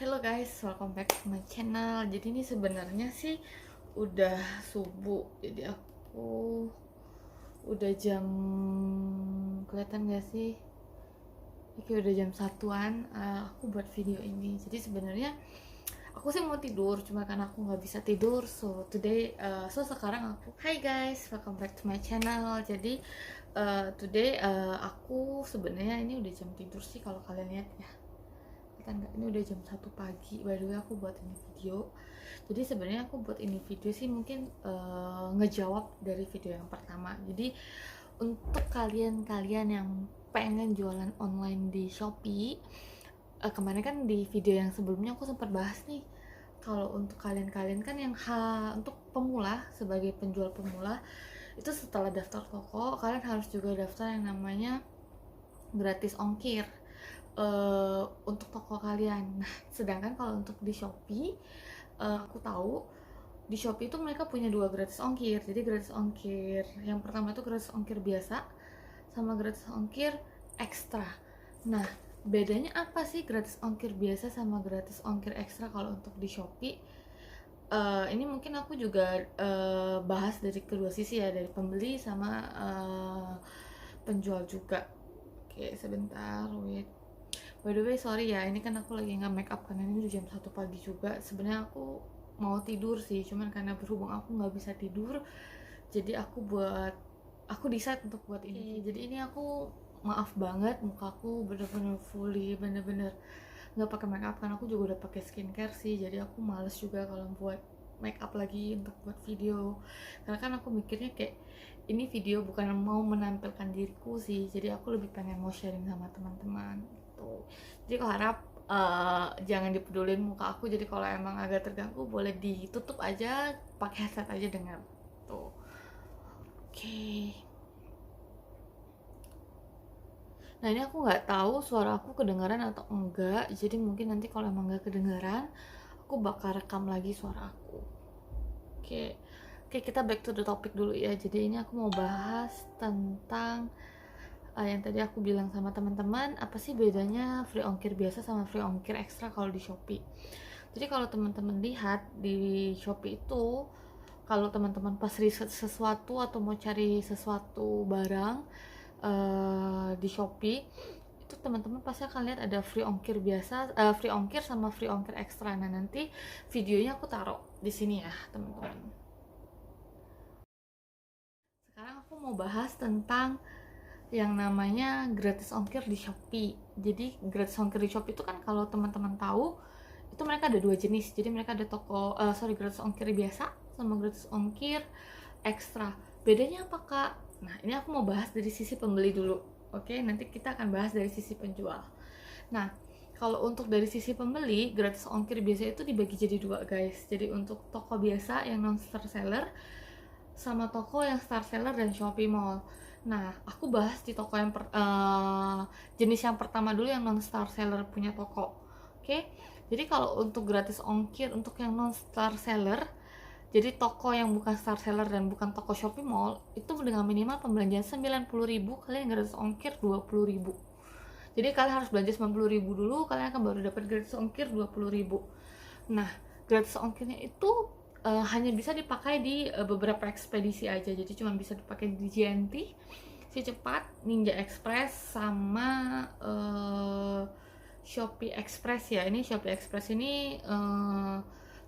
Hello guys, welcome back to my channel. Jadi ini sebenarnya sih udah subuh. Jadi aku udah jam, kelihatan gak sih? Oke, udah jam satuan. Aku buat video ini. Jadi sebenarnya aku sih mau tidur, cuma karena aku nggak bisa tidur. So sekarang aku. Hai guys, welcome back to my channel. Jadi today aku sebenarnya ini udah jam tidur sih kalau kalian lihat ya. Kan nggak, ini udah jam 1 pagi. By the way, aku buat ini video. Jadi sebenarnya aku buat ini video sih mungkin ngejawab dari video yang pertama. Jadi untuk kalian-kalian yang pengen jualan online di Shopee, kemarin kan di video yang sebelumnya aku sempat bahas nih, kalau untuk kalian-kalian kan yang untuk pemula, sebagai penjual pemula, itu setelah daftar toko kalian harus juga daftar yang namanya gratis ongkir untuk toko kalian. Nah, sedangkan kalau untuk di Shopee, aku tahu di Shopee itu mereka punya dua gratis ongkir. Jadi gratis ongkir yang pertama itu gratis ongkir biasa sama gratis ongkir ekstra. Nah, bedanya apa sih gratis ongkir biasa sama gratis ongkir ekstra kalau untuk di Shopee? Ini mungkin aku juga bahas dari kedua sisi ya, dari pembeli sama penjual juga. Oke, sebentar, wait. By the way, sorry ya, ini kan aku lagi nggak make up karena ini udah jam 1 pagi juga. Sebenarnya aku mau tidur sih, cuman karena berhubung aku nggak bisa tidur, jadi aku decide untuk buat ini. Jadi ini aku maaf banget, muka aku bener-bener fully, bener-bener nggak pakai make up karena aku juga udah pakai skincare sih. Jadi aku males juga kalau buat make up lagi untuk buat video, karena kan aku mikirnya kayak ini video bukan mau menampilkan diriku sih, jadi aku lebih pengen mau sharing sama teman-teman gitu. Jadi aku harap jangan dipedulin muka aku. Jadi kalau emang agak terganggu boleh ditutup aja, pakai headset aja dengar tuh. Oke. Nah, ini aku nggak tahu suara aku kedengaran atau enggak, jadi mungkin nanti kalau emang nggak kedengaran aku bakal rekam lagi suara aku. Oke. Oke, kita back to the topic dulu ya. Jadi ini aku mau bahas tentang yang tadi aku bilang sama teman-teman, apa sih bedanya free ongkir biasa sama free ongkir ekstra kalau di Shopee. Jadi kalau teman-teman lihat di Shopee itu, kalau teman-teman pas riset sesuatu atau mau cari sesuatu barang di Shopee, itu teman-teman pasti akan lihat ada free ongkir biasa, free ongkir sama free ongkir ekstra. Nah, nanti videonya aku taruh di sini ya, teman-teman. Sekarang aku mau bahas tentang yang namanya gratis ongkir di Shopee. Jadi gratis ongkir di Shopee itu kan kalau teman-teman tahu, itu mereka ada dua jenis. Jadi mereka ada gratis ongkir biasa sama gratis ongkir ekstra. Bedanya apa, Kak? Nah, ini aku mau bahas dari sisi pembeli dulu. Oke, nanti kita akan bahas dari sisi penjual. Nah, kalau untuk dari sisi pembeli, gratis ongkir biasa itu dibagi jadi dua, guys. Jadi untuk toko biasa yang non star seller sama toko yang star seller dan Shopee Mall. Nah, aku bahas di toko yang jenis yang pertama dulu, yang non star seller punya toko. Oke. Jadi kalau untuk gratis ongkir untuk yang non star seller, jadi toko yang bukan star seller dan bukan toko Shopee Mall, itu dengan minimal pembelanjaan 90.000 kalian gratis ongkir 20.000. Jadi kalian harus belanja 90.000 dulu, kalian akan baru dapat gratis ongkir 20.000. Nah, gratis ongkirnya itu hanya bisa dipakai di beberapa ekspedisi aja. Jadi cuma bisa dipakai di JNT, Si Cepat, Ninja Express, sama Shopee Express ya. Ini Shopee Express ini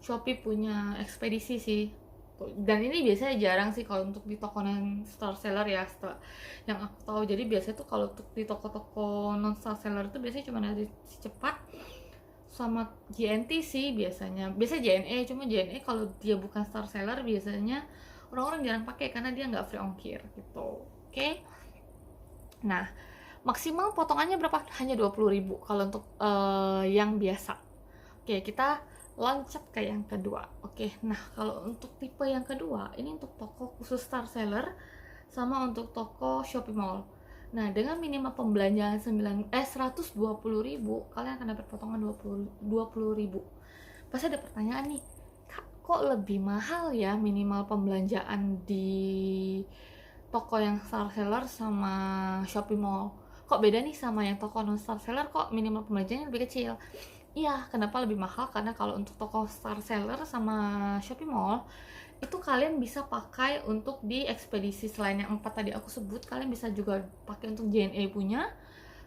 Shopee punya ekspedisi sih. Dan ini biasanya jarang sih kalau untuk di toko non star seller ya, setelah yang aku tahu. Jadi biasanya tuh kalau untuk di toko-toko non star seller itu biasanya cuma ada Si Cepat sama JNT sih biasanya. Biasa JNE, cuma JNE kalau dia bukan star seller biasanya orang-orang jarang pakai karena dia nggak free ongkir gitu. Oke. Nah, maksimal potongannya berapa? Hanya 20.000 kalau untuk yang biasa. Oke, kita loncat ke yang kedua. Oke, nah kalau untuk tipe yang kedua, ini untuk toko khusus star seller sama untuk toko Shopee Mall. Nah, dengan minimal pembelanjaan 120.000, kalian akan dapat potongan 20.000. Pasti ada pertanyaan nih, Kak, kok lebih mahal ya minimal pembelanjaan di toko yang star seller sama Shopee Mall? Kok beda nih sama yang toko non star seller, kok minimal pembelanjaannya lebih kecil? Iya, kenapa lebih mahal? Karena kalau untuk toko Star Seller sama Shopee Mall itu kalian bisa pakai untuk di ekspedisi. Selain yang 4 tadi aku sebut, kalian bisa juga pakai untuk JNE punya,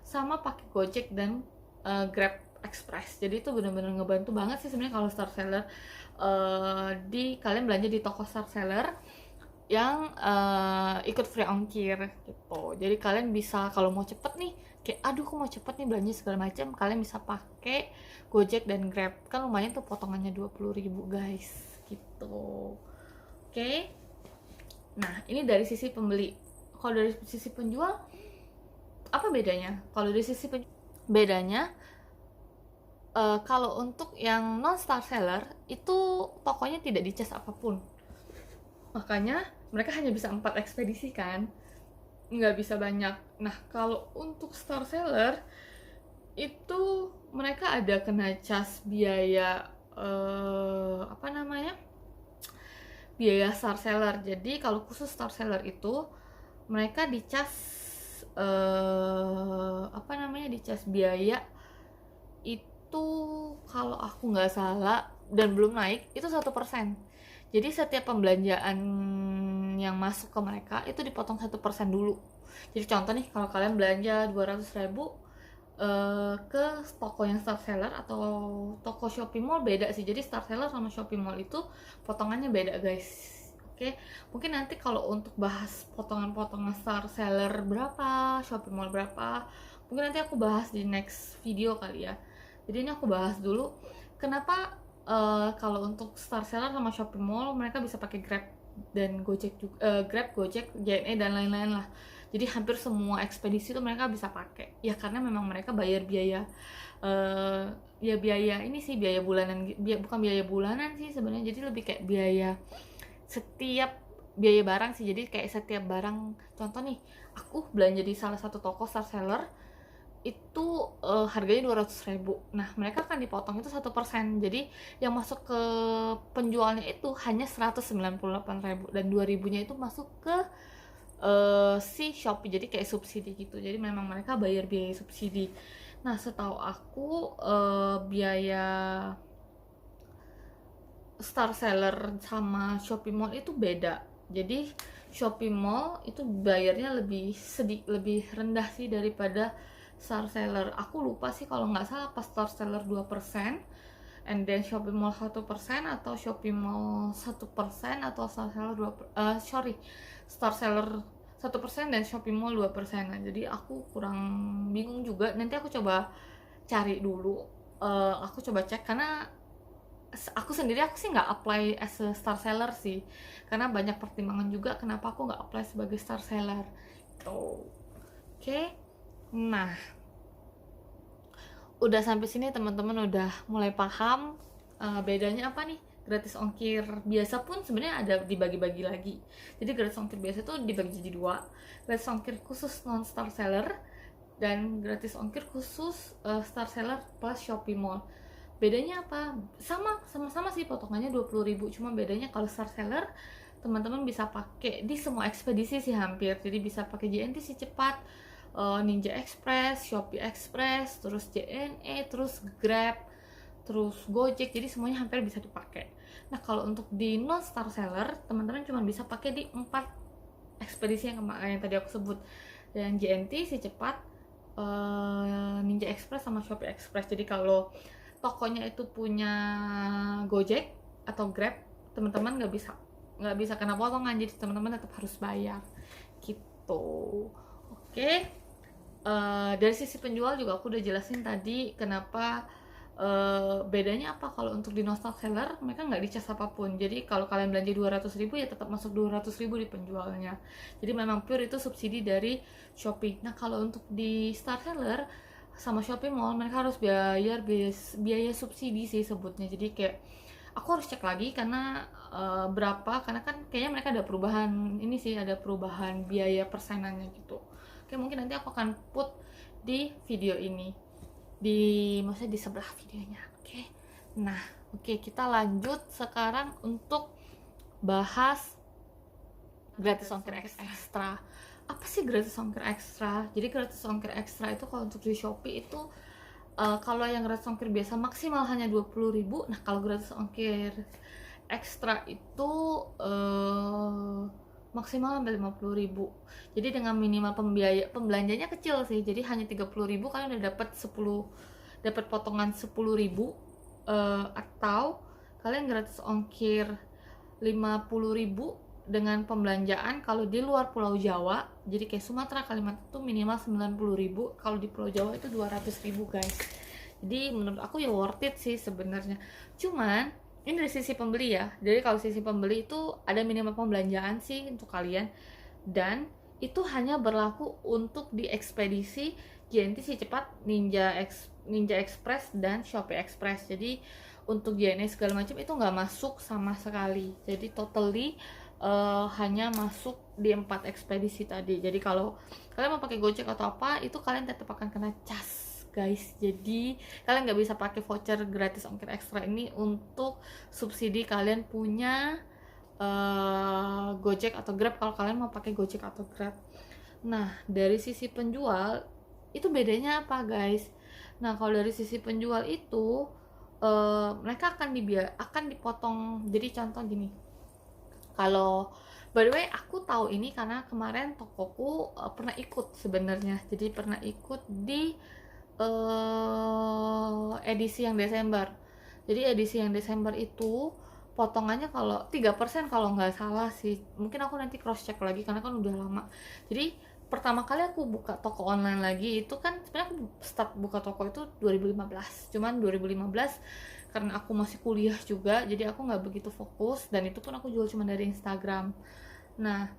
sama pakai Gojek dan Grab Express. Jadi itu benar-benar ngebantu banget sih sebenarnya kalau Star Seller, di kalian belanja di toko Star Seller yang ikut free ongkir gitu. Jadi kalian bisa kalau mau cepet nih, kayak aduh aku mau cepet nih belanja segala macam, kalian bisa pakai Gojek dan Grab, kan lumayan tuh potongannya 20.000 guys gitu. Oke. Nah, ini dari sisi pembeli. Kalau dari sisi penjual, apa bedanya? Kalau dari sisi bedanya, kalau untuk yang non star seller itu tokonya tidak dicas apapun. Makanya mereka hanya bisa 4 ekspedisi kan, nggak bisa banyak. Nah, kalau untuk star seller itu mereka ada kena cas biaya, apa namanya, biaya star seller. Jadi kalau khusus star seller itu mereka dicas, apa namanya, dicas biaya itu kalau aku nggak salah dan belum naik itu 1%. Jadi setiap pembelanjaan yang masuk ke mereka itu dipotong 1% dulu. Jadi contoh nih, kalau kalian belanja 200.000 ke toko yang Star Seller atau toko Shopee Mall, beda sih. Jadi Star Seller sama Shopee Mall itu potongannya beda guys. Oke, mungkin nanti kalau untuk bahas potongan-potongan Star Seller berapa, Shopee Mall berapa, mungkin nanti aku bahas di next video kali ya. Jadi ini aku bahas dulu kenapa kalau untuk Star Seller sama Shopee Mall mereka bisa pakai Grab dan Gojek juga, Grab, Gojek, JNE dan lain-lain lah. Jadi hampir semua ekspedisi itu mereka bisa pakai. Ya karena memang mereka bayar biaya, ya biaya ini sih, biaya bulanan, bukan biaya bulanan sih sebenarnya. Jadi lebih kayak biaya setiap biaya barang sih. Jadi kayak setiap barang, contoh nih, aku belanja di salah satu toko Star Seller itu harganya 200.000. Nah, mereka akan dipotong itu 1%. Jadi yang masuk ke penjualnya itu hanya 198.000 dan 2.000-nya itu masuk ke si Shopee. Jadi kayak subsidi gitu. Jadi memang mereka bayar biaya subsidi. Nah, setahu aku biaya Star Seller sama Shopee Mall itu beda. Jadi Shopee Mall itu bayarnya lebih rendah sih daripada Star Seller. Aku lupa sih kalau nggak salah pas Star Seller 2% and then Shopee Mall 1%, atau Shopee Mall 1% atau Star Seller 2%, Star Seller 1% dan Shopee Mall 2%. Nah, jadi aku kurang bingung juga. Nanti aku coba cari dulu. Aku coba cek karena aku sendiri sih nggak apply as a star seller sih, karena banyak pertimbangan juga kenapa aku nggak apply sebagai star seller tuh. Oke. Nah, udah sampai sini teman-teman udah mulai paham bedanya apa nih gratis ongkir biasa pun sebenarnya ada dibagi-bagi lagi. Jadi gratis ongkir biasa tuh dibagi jadi dua, gratis ongkir khusus non star seller dan gratis ongkir khusus star seller plus Shopee Mall. Bedanya apa? Sama sih potongannya 20.000, cuma bedanya kalau star seller teman-teman bisa pakai di semua ekspedisi sih hampir. Jadi bisa pakai JNT si cepat, Ninja Express, Shopee Express, terus JNE, terus Grab, terus Gojek. Jadi semuanya hampir bisa dipakai. Nah, kalau untuk di non star seller teman-teman cuma bisa pakai di 4 ekspedisi yang tadi aku sebut, dan JNT si cepat, Ninja Express sama Shopee Express. Jadi kalau tokonya itu punya Gojek atau Grab, teman-teman nggak bisa kena potongan, jadi teman-teman tetap harus bayar gitu. Oke. Dari sisi penjual juga aku udah jelasin tadi kenapa bedanya apa. Kalau untuk di non-star seller mereka nggak dicas apapun. Jadi kalau kalian belanja 200.000 ya tetap masuk 200.000 di penjualnya. Jadi memang pure itu subsidi dari Shopee. Nah, kalau untuk di star seller sama Shopee Mall mereka harus bayar biaya subsidi sih sebutnya. Jadi kayak aku harus cek lagi karena berapa, karena kan kayaknya mereka ada perubahan ini sih, ada perubahan biaya persenannya gitu. Oke, mungkin nanti aku akan put di video ini, maksudnya di sebelah videonya. Oke. Nah, oke, kita lanjut sekarang untuk bahas gratis ongkir ekstra. Apa sih gratis ongkir ekstra? Jadi gratis ongkir ekstra itu kalau untuk di Shopee itu kalau yang gratis ongkir biasa maksimal hanya 20.000. Nah kalau gratis ongkir ekstra itu maksimal sampai 50.000. Jadi dengan minimal pembelanjanya kecil sih, jadi hanya 30.000 kalian udah dapat potongan 10.000, atau kalian gratis ongkir 50.000 dengan pembelanjaan kalau di luar Pulau Jawa. Jadi kayak Sumatera, Kalimantan itu minimal 90.000, kalau di Pulau Jawa itu 200.000 guys. Jadi menurut aku ya worth it sih sebenarnya. Cuman ini dari sisi pembeli ya, jadi kalau sisi pembeli itu ada minimal pembelanjaan sih untuk kalian, dan itu hanya berlaku untuk di ekspedisi JNT Si Cepat, Ninja Express dan Shopee Express. Jadi untuk JNE segala macam itu nggak masuk sama sekali, jadi totally hanya masuk di 4 ekspedisi tadi. Jadi kalau kalian mau pakai Gojek atau apa, itu kalian tetap akan kena cas guys. Jadi kalian nggak bisa pakai voucher gratis ongkir ekstra ini untuk subsidi kalian punya Gojek atau Grab kalau kalian mau pakai Gojek atau Grab. Nah dari sisi penjual itu bedanya apa guys? Nah kalau dari sisi penjual itu mereka akan dipotong. Jadi contoh gini, kalau by the way aku tahu ini karena kemarin tokoku pernah ikut sebenarnya. Jadi pernah ikut di edisi yang Desember. Jadi edisi yang Desember itu potongannya kalau 3% kalau nggak salah sih. Mungkin aku nanti cross check lagi karena kan udah lama. Jadi pertama kali aku buka toko online lagi itu kan sebenarnya aku start buka toko itu 2015. Cuman 2015 karena aku masih kuliah juga, jadi aku nggak begitu fokus, dan itu pun aku jual cuma dari Instagram. Nah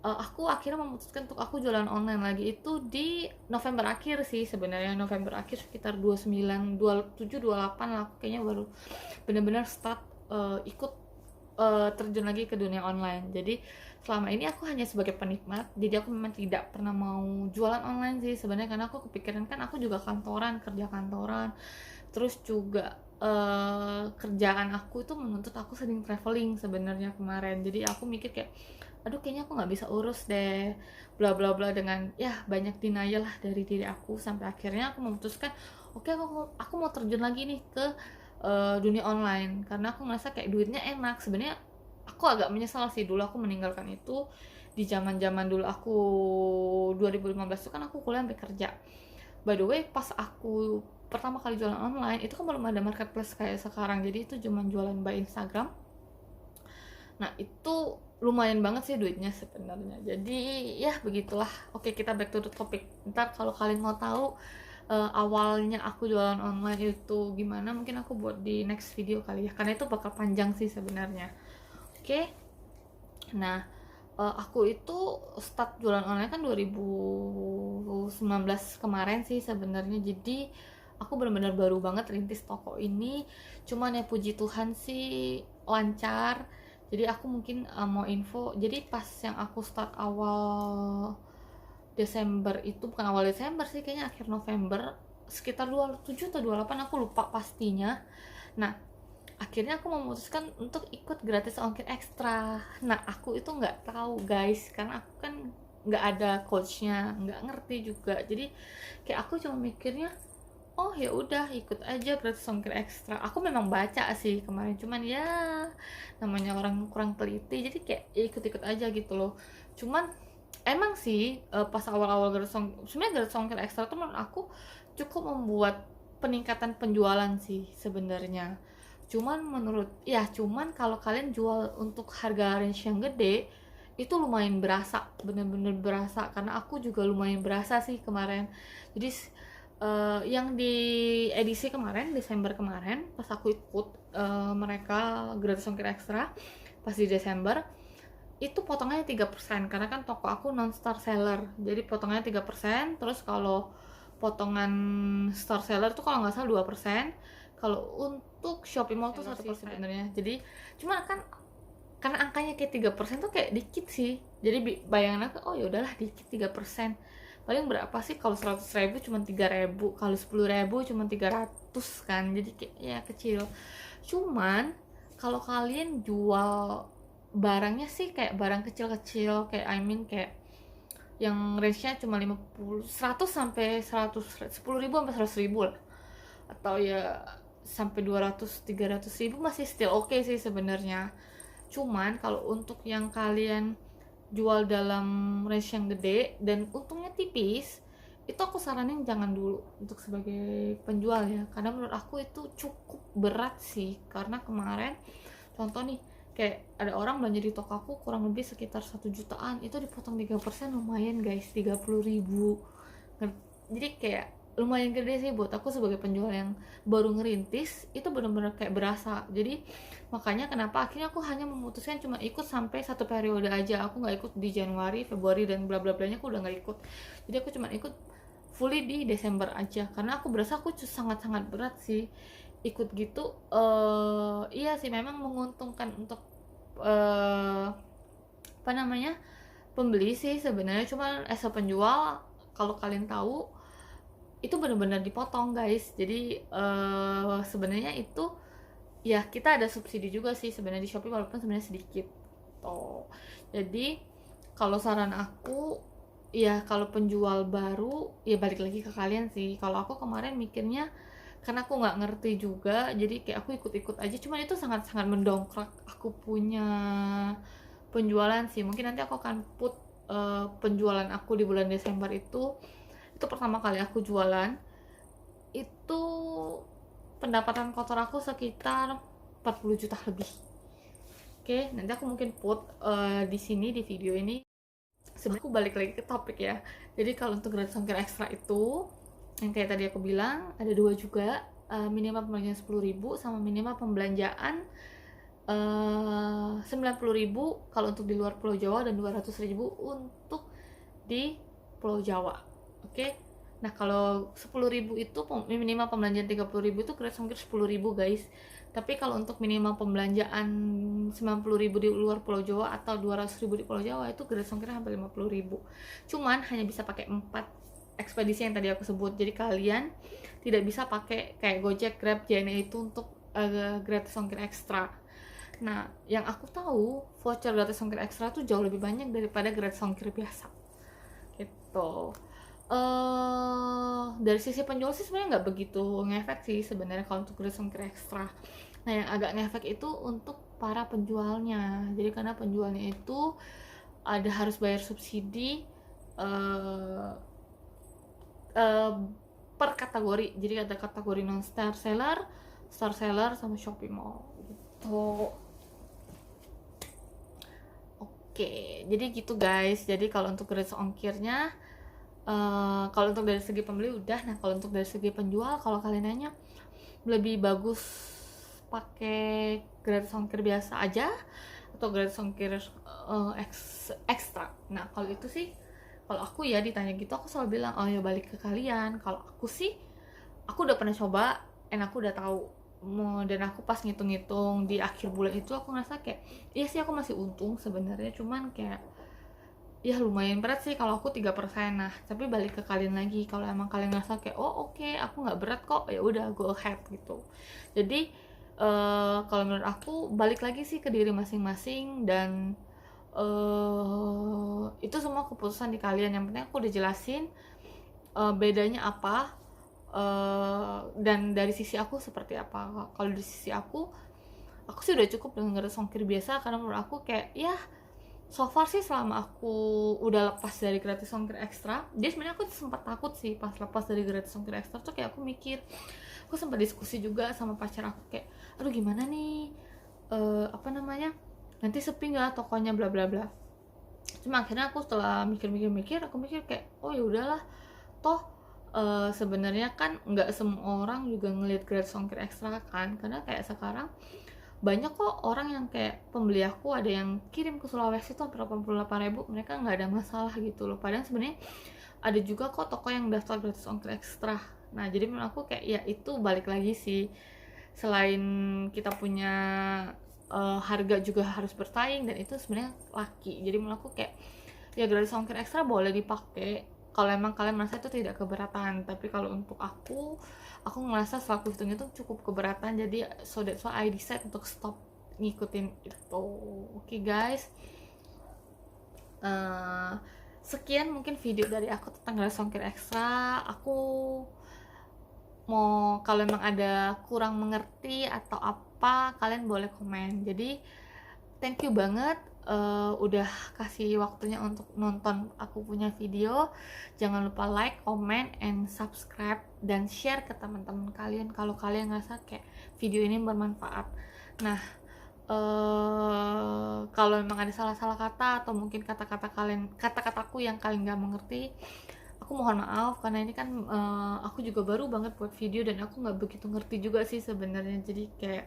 aku akhirnya memutuskan untuk aku jualan online lagi itu di November akhir sih sebenarnya. November akhir sekitar 29, 27, 28 lah aku kayaknya baru benar-benar start ikut terjun lagi ke dunia online. Jadi selama ini aku hanya sebagai penikmat, jadi aku memang tidak pernah mau jualan online sih sebenarnya, karena aku kepikiran kan aku juga kerja kantoran, terus juga kerjaan aku itu menuntut aku sering traveling sebenarnya kemarin. Jadi aku mikir kayak aduh kayaknya aku nggak bisa urus deh bla bla bla, dengan ya banyak denial lah dari diri aku, sampai akhirnya aku memutuskan oke, aku mau terjun lagi nih ke dunia online karena aku ngerasa kayak duitnya enak. Sebenarnya aku agak menyesal sih dulu aku meninggalkan itu di zaman dulu aku 2015 itu kan aku kuliah sampai kerja. By the way pas aku pertama kali jualan online itu kan belum ada marketplace kayak sekarang, jadi itu cuma jualan by Instagram. Nah itu lumayan banget sih duitnya sebenarnya. Jadi ya begitulah. Oke, kita back to the topic. Ntar kalau kalian mau tahu awalnya aku jualan online itu gimana, mungkin aku buat di next video kali ya, karena itu bakal panjang sih sebenarnya. Oke. Nah aku itu start jualan online kan 2019 kemarin sih sebenarnya. Jadi aku benar-benar baru banget rintis toko ini. Cuman ya puji Tuhan sih lancar. Jadi aku mungkin mau info, jadi pas yang aku start awal Desember itu, bukan awal Desember sih, kayaknya akhir November, sekitar 27 atau 28 aku lupa pastinya. Nah akhirnya aku memutuskan untuk ikut gratis ongkir ekstra. Nah aku itu nggak tahu guys, karena aku kan nggak ada coachnya, nggak ngerti juga. Jadi kayak aku cuma mikirnya oh ya udah ikut aja gratis ongkir ekstra. Aku memang baca sih kemarin, cuman ya namanya orang kurang teliti, jadi kayak ya ikut-ikut aja gitu loh. Cuman emang sih pas awal-awal sebenarnya gratis ongkir ekstra tuh menurut aku cukup membuat peningkatan penjualan sih sebenarnya. Cuman kalau kalian jual untuk harga range yang gede itu lumayan berasa, bener-bener berasa, karena aku juga lumayan berasa sih kemarin. Jadi yang di edisi kemarin Desember kemarin pas aku ikut mereka gratis ongkir ekstra pas di Desember itu potongannya 3%, karena kan toko aku non star seller, jadi potongannya 3%. Terus kalau potongan star seller tuh kalau nggak salah 2%. Kalau untuk Shopee Mall tuh 1% sebenarnya. Jadi cuma kan karena angkanya kayak 3% tuh kayak dikit sih, jadi bayangan aku oh ya udahlah dikit 3%, paling berapa sih kalau 100.000 cuma 3.000, kalau 10.000 cuma 300 kan, jadi kayak ya kecil. Cuman kalau kalian jual barangnya sih kayak barang kecil-kecil, kayak kayak yang range-nya cuma 100 sampai 100, 10.000 sampai 100.000 lah. atau ya sampai 200-300 ribu masih still oke sih sebenarnya. Cuman kalau untuk yang kalian jual dalam range yang gede dan untungnya tipis, itu aku saranin jangan dulu untuk sebagai penjual ya, karena menurut aku itu cukup berat sih. Karena kemarin contoh nih, kayak ada orang belanja di toko aku kurang lebih sekitar 1 jutaan, itu dipotong 3%, lumayan guys, 30 ribu. Jadi kayak lumayan gede sih buat aku sebagai penjual yang baru ngerintis, itu bener-bener kayak berasa. Jadi makanya kenapa akhirnya aku hanya memutuskan cuma ikut sampai 1 periode aja, aku nggak ikut di Januari, Februari, dan bla bla blanya aku udah nggak ikut. Jadi aku cuma ikut fully di Desember aja, karena aku berasa aku sangat-sangat berat sih ikut gitu. Iya sih, memang menguntungkan untuk apa namanya, pembeli sih sebenarnya. Cuma as a penjual, kalau kalian tahu, itu benar-benar dipotong guys. Jadi sebenarnya itu ya kita ada subsidi juga sih sebenarnya di Shopee, walaupun sebenarnya sedikit toh. Jadi kalau saran aku, ya kalau penjual baru ya balik lagi ke kalian sih. Kalau aku kemarin mikirnya, karena aku nggak ngerti juga, jadi kayak aku ikut-ikut aja. Cuman itu sangat-sangat mendongkrak aku punya penjualan sih. Mungkin nanti aku akan put penjualan aku di bulan Desember itu pertama kali aku jualan, itu pendapatan kotor aku sekitar 40 juta lebih. Oke, nanti aku mungkin put di sini di video ini. Sebenarnya aku balik lagi ke topik ya. Jadi kalau untuk gratis ongkir ekstra itu, yang kayak tadi aku bilang, ada dua juga, minimal pembelanjaan 10 ribu sama minimal pembelanjaan 90 ribu kalau untuk di luar Pulau Jawa, dan 200 ribu untuk di Pulau Jawa. Oke. Nah, kalau 10 ribu itu minimal pembelanjaan 30 ribu itu gratis ongkir 10 ribu guys. Tapi kalau untuk minimal pembelanjaan 90 ribu di luar Pulau Jawa atau 200 ribu di Pulau Jawa, itu gratis ongkirnya hampir 50 ribu. Cuman hanya bisa pakai 4 ekspedisi yang tadi aku sebut. Jadi kalian tidak bisa pakai kayak Gojek, Grab, JNE itu untuk gratis ongkir ekstra. Nah, yang aku tahu, voucher gratis ongkir ekstra tuh jauh lebih banyak daripada gratis ongkir biasa gitu. Dari sisi penjual sih sebenarnya nggak begitu ngefek sih sebenarnya kalau untuk gratis ongkir ekstra. Nah, yang agak ngefek itu untuk para penjualnya. Jadi karena penjualnya itu ada harus bayar subsidi uh, uh, per kategori. Jadi ada kategori non star seller, star seller, sama Shopee Mall gitu. Oke, jadi gitu guys. Jadi kalau untuk gratis ongkirnya, kalau untuk dari segi pembeli udah. Nah, kalau untuk dari segi penjual, kalau kalian nanya lebih bagus pakai gratis ongkir biasa aja atau gratis ongkir ekstra. Nah, kalau itu sih, kalau aku ya ditanya gitu, aku selalu bilang, oh ya balik ke kalian. Kalau aku sih, aku udah pernah coba, dan aku udah tahu. Dan aku pas ngitung-ngitung di akhir bulan itu, aku ngerasa kayak, iya sih aku masih untung sebenarnya. Cuman kayak, ya lumayan berat sih kalau aku 3%. Nah, tapi balik ke kalian lagi, kalau emang kalian ngerasa kayak, oh oke, aku nggak berat kok, ya udah go ahead gitu. Jadi kalau menurut aku balik lagi sih ke diri masing-masing, dan itu semua keputusan di kalian. Yang penting aku udah jelasin bedanya apa, dan dari sisi aku seperti apa. Kalau di sisi aku sih udah cukup dengan gratis ongkir biasa, karena menurut aku kayak, ya so far sih selama aku udah lepas dari gratis ongkir ekstra. Jadi sebenarnya aku sempat takut sih pas lepas dari gratis ongkir ekstra tuh, kayak aku mikir, aku sempat diskusi juga sama pacar aku kayak, aduh gimana nih, apa namanya, nanti sepi nggak tokonya, bla bla bla. Cuma akhirnya aku setelah mikir-mikir, aku mikir kayak, oh ya udahlah, toh sebenarnya kan nggak semua orang juga ngelihat gratis ongkir ekstra kan. Karena kayak sekarang banyak kok orang yang kayak pembeli aku, ada yang kirim ke Sulawesi tuh 88 ribu, mereka nggak ada masalah gitu loh. Padahal sebenarnya ada juga kok toko yang daftar gratis ongkir ekstra. Nah, jadi menurut aku kayak, ya itu balik lagi sih, selain kita punya harga juga harus bersaing, dan itu sebenarnya laki. Jadi menurut aku kayak, ya gratis ongkir ekstra boleh dipakai kalau emang kalian merasa itu tidak keberatan. Tapi kalau untuk aku ngerasa setelah aku hitung itu cukup keberatan. Jadi so that's why I decide untuk stop ngikutin itu. Oke guys, sekian mungkin video dari aku tentang gratis ongkir ekstra. Aku mau kalau emang ada kurang mengerti atau apa, kalian boleh komen. Jadi thank you banget udah kasih waktunya untuk nonton aku punya video. Jangan lupa like, comment, and subscribe, dan share ke teman-teman kalian kalau kalian ngerasa kayak video ini bermanfaat. Nah, kalau memang ada salah-salah kata atau mungkin kata-kataku yang kalian nggak mengerti, aku mohon maaf karena ini kan aku juga baru banget buat video dan aku nggak begitu ngerti juga sih sebenarnya. Jadi kayak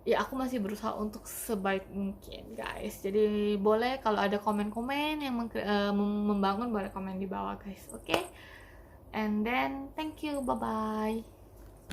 ya aku masih berusaha untuk sebaik mungkin, guys. Jadi boleh kalau ada komen-komen yang membangun, boleh komen di bawah, guys. Oke? And then thank you, bye bye.